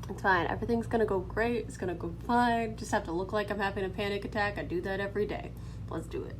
It's fine. Everything's gonna go great. It's gonna go fine. Just have to look like I'm having a panic attack. I do that every day. Let's do it.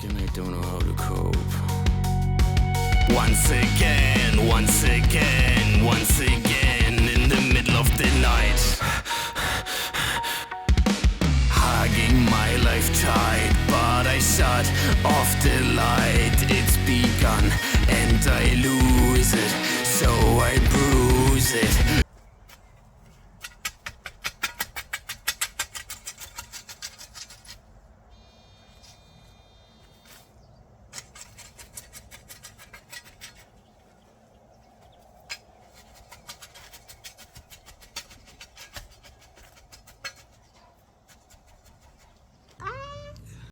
and I don't know how to cope. Once again, in the middle of the night, hugging my life tight, but I shut off the light. It's begun and